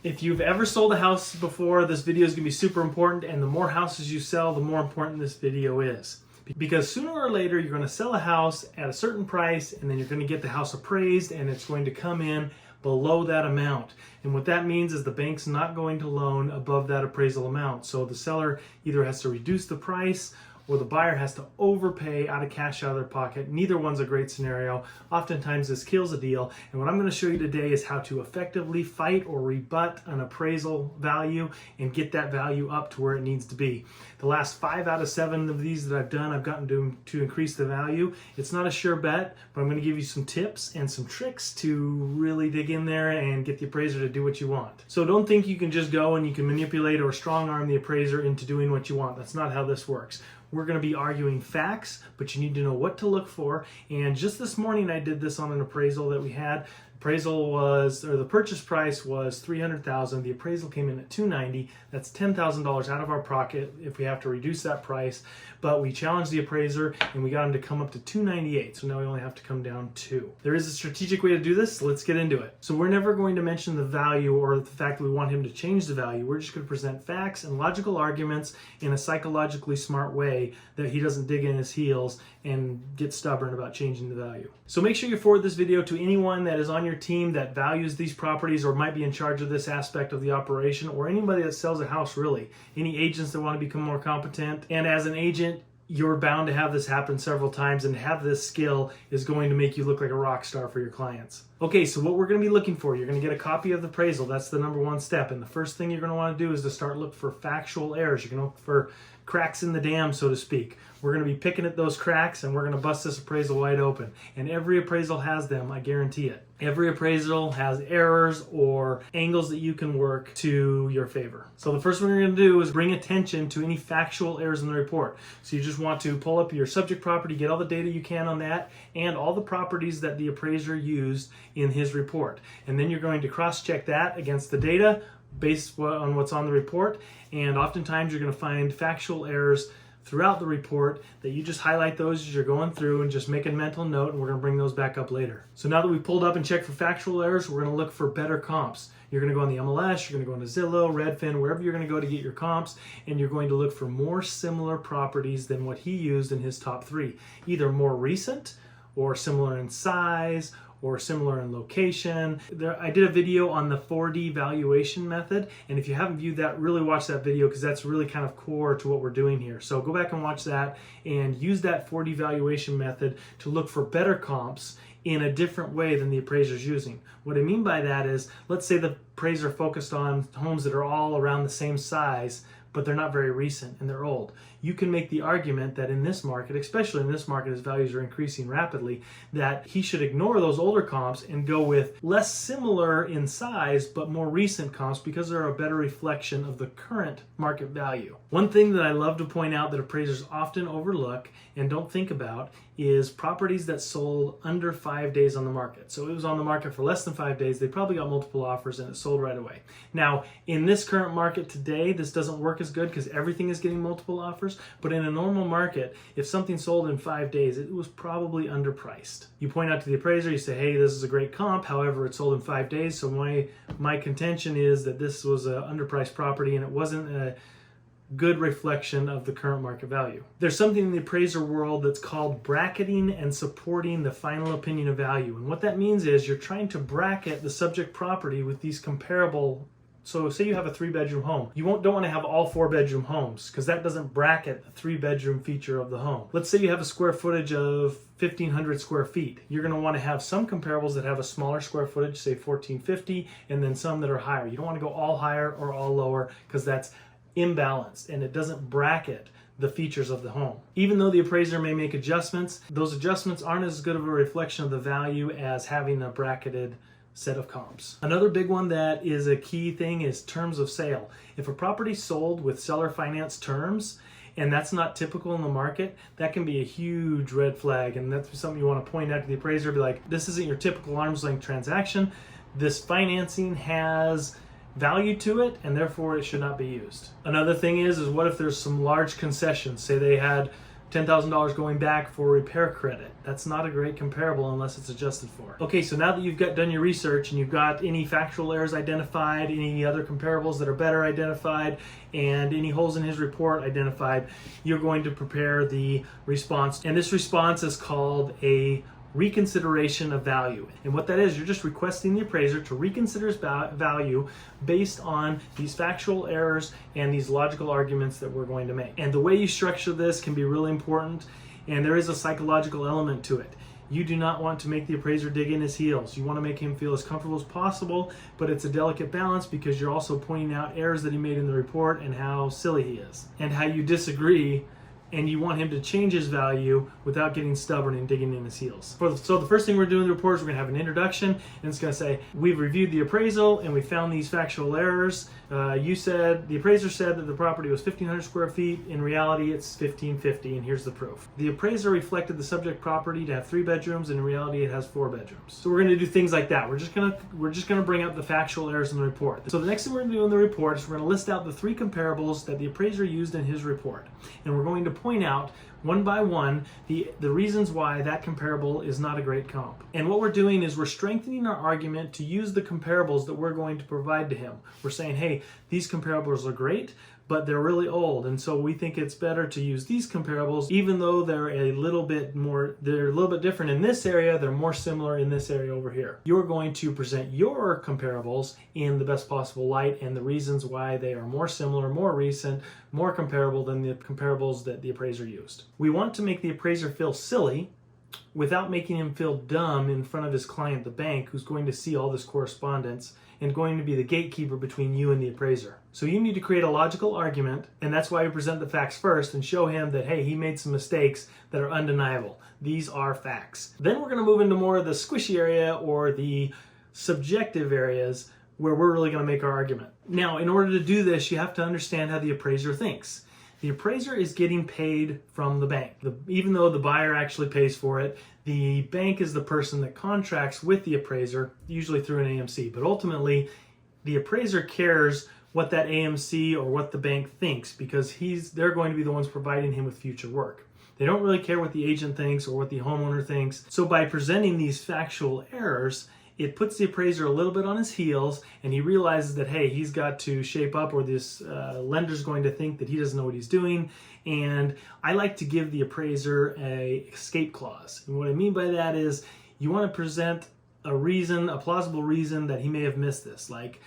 If you've ever sold a house before, this video is going to be super important, and the more houses you sell, the more important this video is. Because sooner or later, you're going to sell a house at a certain price, and then you're going to get the house appraised, and it's going to come in below that amount. And what that means is the bank's not going to loan above that appraisal amount. So the seller either has to reduce the price or the buyer has to overpay out of cash out of their pocket. Neither one's a great scenario. Oftentimes this kills a deal. And what I'm going to show you today is how to effectively fight or rebut an appraisal value and get that value up to where it needs to be. The last 5 out of 7 of these that I've done, I've gotten to increase the value. It's not a sure bet, but I'm going to give you some tips and some tricks to really dig in there and get the appraiser to do what you want. So don't think you can just go and you can manipulate or strong arm the appraiser into doing what you want. That's not how this works. We're going to be arguing facts, but you need to know what to look for. And just this morning, I did this on an appraisal that we had. The purchase price was $300,000. The appraisal came in at $290,000. That's $10,000 out of our pocket if we have to reduce that price. But we challenged the appraiser and we got him to come up to $298,000. So now we only have to come down $2,000. There is a strategic way to do this. So let's get into it. So we're never going to mention the value or the fact that we want him to change the value. We're just going to present facts and logical arguments in a psychologically smart way that he doesn't dig in his heels and get stubborn about changing the value. So make sure you forward this video to anyone that is on your team that values these properties or might be in charge of this aspect of the operation, or anybody that sells a house really. Any agents that want to become more competent. And as an agent, you're bound to have this happen several times, and have this skill is going to make you look like a rock star for your clients. Okay, so what we're going to be looking for, you're going to get a copy of the appraisal. That's the number one step. And the first thing you're going to want to do is to start look for factual errors. You're going to look for cracks in the dam, so to speak. We're going to be picking at those cracks and we're going to bust this appraisal wide open. And every appraisal has them, I guarantee it. Every appraisal has errors or angles that you can work to your favor. So the first one you're going to do is bring attention to any factual errors in the report. So you just want to pull up your subject property, get all the data you can on that, and all the properties that the appraiser used in his report. And then you're going to cross-check that against the data based on what's on the report. And oftentimes you're going to find factual errors throughout the report that you just highlight those as you're going through and just make a mental note, and we're going to bring those back up later. So now that we've pulled up and checked for factual errors, we're going to look for better comps. You're going to go on the MLS, you're going to go into Zillow, Redfin, wherever you're going to go to get your comps, and you're going to look for more similar properties than what he used in his top 3. Either more recent or similar in size or similar in location. I did a video on the 4D valuation method, and if you haven't viewed that, really watch that video because that's really kind of core to what we're doing here. So go back and watch that and use that 4D valuation method to look for better comps in a different way than the appraiser's using. What I mean by that is, let's say the appraiser focused on homes that are all around the same size, but they're not very recent and they're old. You can make the argument that in this market, especially in this market as values are increasing rapidly, that he should ignore those older comps and go with less similar in size but more recent comps because they're a better reflection of the current market value. One thing that I love to point out that appraisers often overlook and don't think about is properties that sold under 5 days on the market. So it was on the market for less than 5 days, they probably got multiple offers and it sold right away. Now, in this current market today, this doesn't work as good because everything is getting multiple offers, but in a normal market, if something sold in 5 days, it was probably underpriced. You point out to the appraiser, you say, hey, this is a great comp, however, it sold in 5 days, so my contention is that this was an underpriced property and it wasn't a good reflection of the current market value. There's something in the appraiser world that's called bracketing and supporting the final opinion of value. And what that means is you're trying to bracket the subject property with these comparable. So say you have a 3-bedroom home. You don't want to have all 4-bedroom homes because that doesn't bracket the 3-bedroom feature of the home. Let's say you have a square footage of 1,500 square feet. You're going to want to have some comparables that have a smaller square footage, say 1,450, and then some that are higher. You don't want to go all higher or all lower because that's imbalanced and it doesn't bracket the features of the home. Even though the appraiser may make adjustments, those adjustments aren't as good of a reflection of the value as having a bracketed set of comps. Another big one that is a key thing is terms of sale. If a property sold with seller finance terms and that's not typical in the market, that can be a huge red flag, and that's something you want to point out to the appraiser, be like, this isn't your typical arm's length transaction. This financing has value to it and therefore it should not be used. Another thing is what if there's some large concessions? Say they had $10,000 going back for repair credit. That's not a great comparable unless it's adjusted for. Okay, so now that you've done your research and you've got any factual errors identified, any other comparables that are better identified, and any holes in his report identified, you're going to prepare the response. And this response is called a reconsideration of value. And what that is, you're just requesting the appraiser to reconsider his value based on these factual errors and these logical arguments that we're going to make. And the way you structure this can be really important, and there is a psychological element to it. You do not want to make the appraiser dig in his heels. You want to make him feel as comfortable as possible, but it's a delicate balance because you're also pointing out errors that he made in the report and how silly he is and how you disagree, and you want him to change his value without getting stubborn and digging in his heels. So the first thing we're doing in the report is we're going to have an introduction, and it's going to say, we've reviewed the appraisal and we found these factual errors. The appraiser said that the property was 1,500 square feet. In reality, it's 1,550, and here's the proof. The appraiser reflected the subject property to have 3 bedrooms, and in reality, it has 4 bedrooms. So we're going to do things like that. We're just going to bring up the factual errors in the report. So the next thing we're going to do in the report is we're going to list out the 3 comparables that the appraiser used in his report, and we're going to point out one by one the reasons why that comparable is not a great comp. And what we're doing is we're strengthening our argument to use the comparables that we're going to provide to him. We're saying, hey, these comparables are great, but they're really old, and so we think it's better to use these comparables, even though they're a little bit different in this area, they're more similar in this area over here. You're going to present your comparables in the best possible light and the reasons why they are more similar, more recent, more comparable than the comparables that the appraiser used. We want to make the appraiser feel silly without making him feel dumb in front of his client, the bank, who's going to see all this correspondence and going to be the gatekeeper between you and the appraiser. So you need to create a logical argument, and that's why you present the facts first and show him that, hey, he made some mistakes that are undeniable. These are facts. Then we're going to move into more of the squishy area or the subjective areas where we're really going to make our argument. Now, in order to do this, you have to understand how the appraiser thinks. The appraiser is getting paid from the bank. Even though the buyer actually pays for it, the bank is the person that contracts with the appraiser, usually through an AMC. But ultimately, the appraiser cares what that AMC or what the bank thinks because they're going to be the ones providing him with future work. They don't really care what the agent thinks or what the homeowner thinks. So by presenting these factual errors, it puts the appraiser a little bit on his heels, and he realizes that, hey, he's got to shape up or this lender's going to think that he doesn't know what he's doing. And I like to give the appraiser a escape clause. And what I mean by that is you want to present a plausible reason that he may have missed this. Like,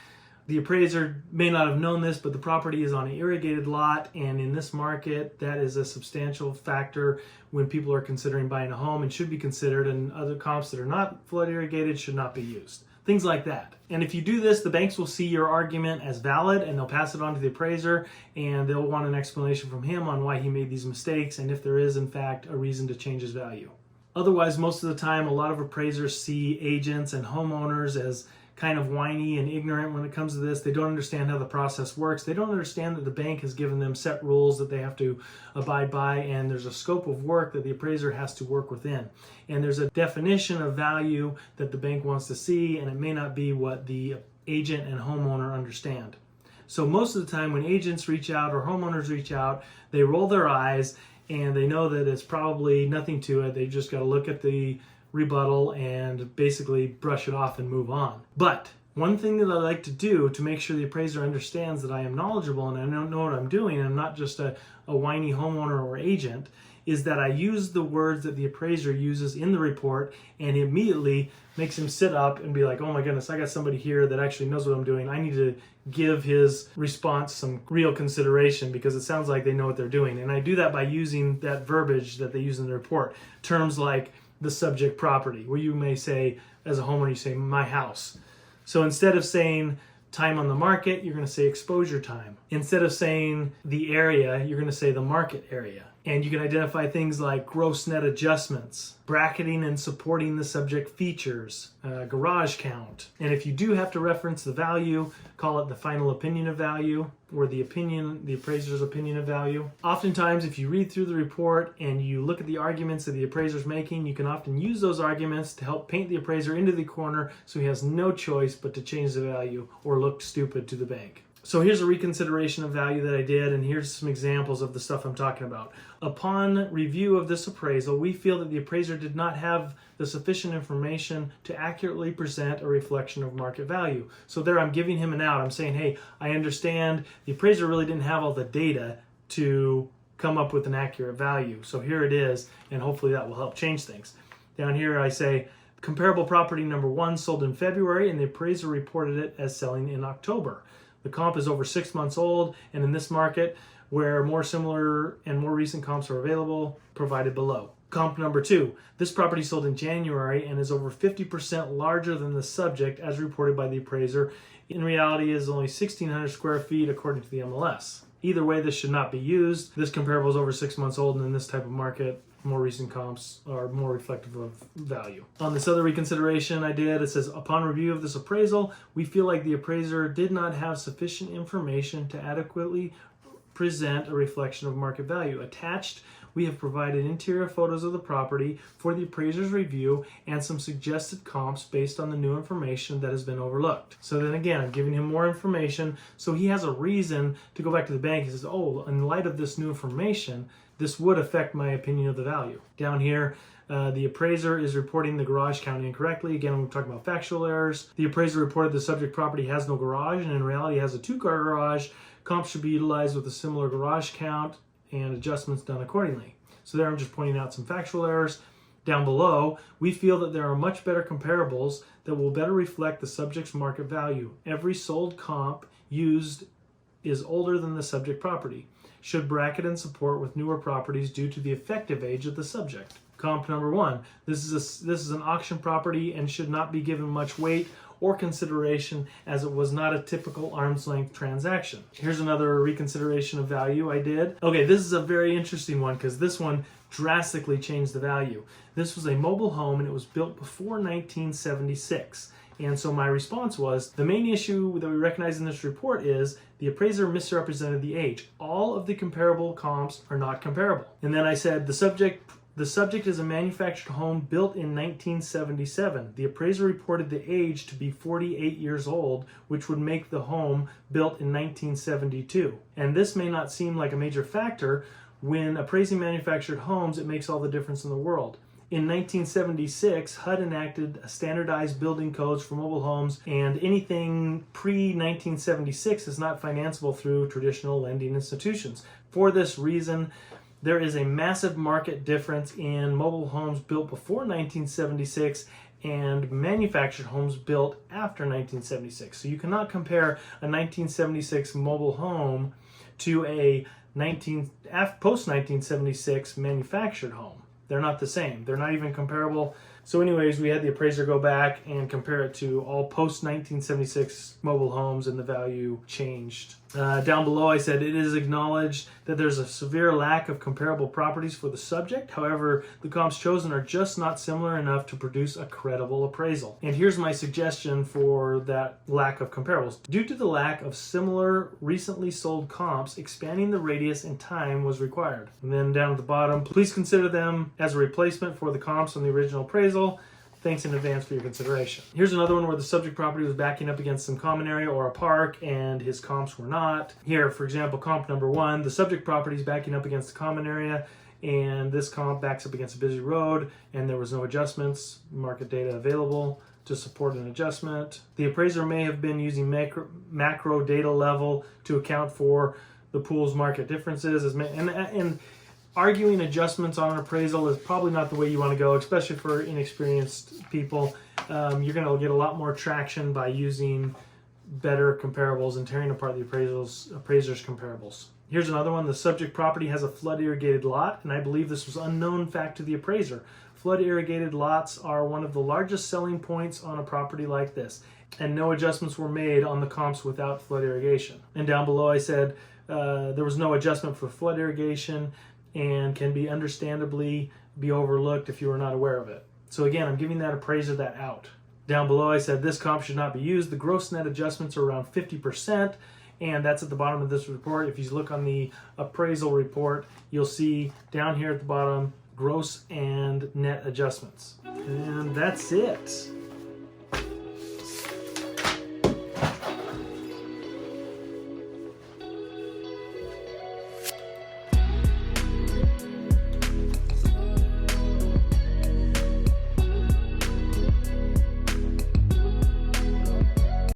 the appraiser may not have known this, but the property is on an irrigated lot, and in this market, that is a substantial factor when people are considering buying a home and should be considered, and other comps that are not flood irrigated should not be used. Things like that. And if you do this, the banks will see your argument as valid, and they'll pass it on to the appraiser, and they'll want an explanation from him on why he made these mistakes, and if there is, in fact, a reason to change his value. Otherwise, most of the time, a lot of appraisers see agents and homeowners as kind of whiny and ignorant when it comes to this. They don't understand how the process works. They don't understand that the bank has given them set rules that they have to abide by, and there's a scope of work that the appraiser has to work within. And there's a definition of value that the bank wants to see, and it may not be what the agent and homeowner understand. So most of the time when agents reach out or homeowners reach out, they roll their eyes and they know that it's probably nothing to it. They just got to look at the rebuttal and basically brush it off and move on. But one thing that I like to do to make sure the appraiser understands that I am knowledgeable and I don't know what I'm doing and I'm not just a whiny homeowner or agent is that I use the words that the appraiser uses in the report, and it immediately makes him sit up and be like, oh my goodness, I got somebody here that actually knows what I'm doing. I need to give his response some real consideration because it sounds like they know what they're doing. And I do that by using that verbiage that they use in the report. Terms like the subject property, where you may say, as a homeowner, you say, my house. So instead of saying time on the market, you're going to say exposure time. Instead of saying the area, you're going to say the market area. And you can identify things like gross net adjustments, bracketing and supporting the subject features, garage count. And if you do have to reference the value, call it the final opinion of value or the appraiser's opinion of value. Oftentimes, if you read through the report and you look at the arguments that the appraiser's making, you can often use those arguments to help paint the appraiser into the corner so he has no choice but to change the value or look stupid to the bank. So here's a reconsideration of value that I did, and here's some examples of the stuff I'm talking about. Upon review of this appraisal, we feel that the appraiser did not have the sufficient information to accurately present a reflection of market value. So there I'm giving him an out. I'm saying, hey, I understand the appraiser really didn't have all the data to come up with an accurate value. So here it is, and hopefully that will help change things. Down here I say, comparable property number 1 sold in February, and the appraiser reported it as selling in October. The comp is over 6 months old, and in this market, where more similar and more recent comps are available, provided below. Comp number 2, this property sold in January and is over 50% larger than the subject as reported by the appraiser. In reality, it is only 1,600 square feet according to the MLS. Either way, this should not be used. This comparable is over 6 months old, and in this type of market, more recent comps are more reflective of value. On this other reconsideration I did, it says, upon review of this appraisal, we feel like the appraiser did not have sufficient information to adequately present a reflection of market value. Attached, we have provided interior photos of the property for the appraiser's review and some suggested comps based on the new information that has been overlooked. So then again, I'm giving him more information, so he has a reason to go back to the bank. He says, oh, in light of this new information, this would affect my opinion of the value. Down here, the appraiser is reporting the garage count incorrectly. Again, I'm talking about factual errors. The appraiser reported the subject property has no garage, and in reality has a 2-car garage. Comps should be utilized with a similar garage count and adjustments done accordingly. So there I'm just pointing out some factual errors. Down below, we feel that there are much better comparables that will better reflect the subject's market value. Every sold comp used is older than the subject property. Should bracket and support with newer properties due to the effective age of the subject. Comp number 1, this is an auction property and should not be given much weight or consideration as it was not a typical arm's length transaction. Here's another reconsideration of value I did. Okay, this is a very interesting one because this one drastically changed the value. This was a mobile home and it was built before 1976. And so my response was, the main issue that we recognize in this report is the appraiser misrepresented the age. All of the comparable comps are not comparable. And then I said, the subject is a manufactured home built in 1977. The appraiser reported the age to be 48 years old, which would make the home built in 1972. And this may not seem like a major factor. When appraising manufactured homes, it makes all the difference in the world. In 1976, HUD enacted standardized building codes for mobile homes, and anything pre-1976 is not financeable through traditional lending institutions. For this reason, there is a massive market difference in mobile homes built before 1976 and manufactured homes built after 1976. So you cannot compare a 1976 mobile home to a post-1976 manufactured home. They're not the same. They're not even comparable. So anyways, we had the appraiser go back and compare it to all post-1976 mobile homes, and the value changed. Down below I said it is acknowledged that there's a severe lack of comparable properties for the subject. However, the comps chosen are just not similar enough to produce a credible appraisal. And here's my suggestion for that lack of comparables. Due to the lack of similar recently sold comps, expanding the radius and time was required. And then down at the bottom, please consider them as a replacement for the comps on the original appraisal. Thanks in advance for your consideration. Here's another one where the subject property was backing up against some common area or a park and his comps were not. Here, for example, comp number 1, the subject property is backing up against the common area and this comp backs up against a busy road and there was no adjustments, market data available to support an adjustment. The appraiser may have been using macro data level to account for the pool's market differences, and arguing adjustments on an appraisal is probably not the way you want to go, especially for inexperienced people. You're going to get a lot more traction by using better comparables and tearing apart the appraiser's comparables. Here's another one. The subject property has a flood irrigated lot, and I believe this was unknown fact to the appraiser. Flood irrigated lots are one of the largest selling points on a property like this, and no adjustments were made on the comps without flood irrigation. And down below I said there was no adjustment for flood irrigation and can be understandably be overlooked if you are not aware of it. So again, I'm giving that appraiser that out. Down below I said this comp should not be used. The gross net adjustments are around 50%, and that's at the bottom of this report. If you look on the appraisal report, you'll see down here at the bottom gross and net adjustments. And that's it.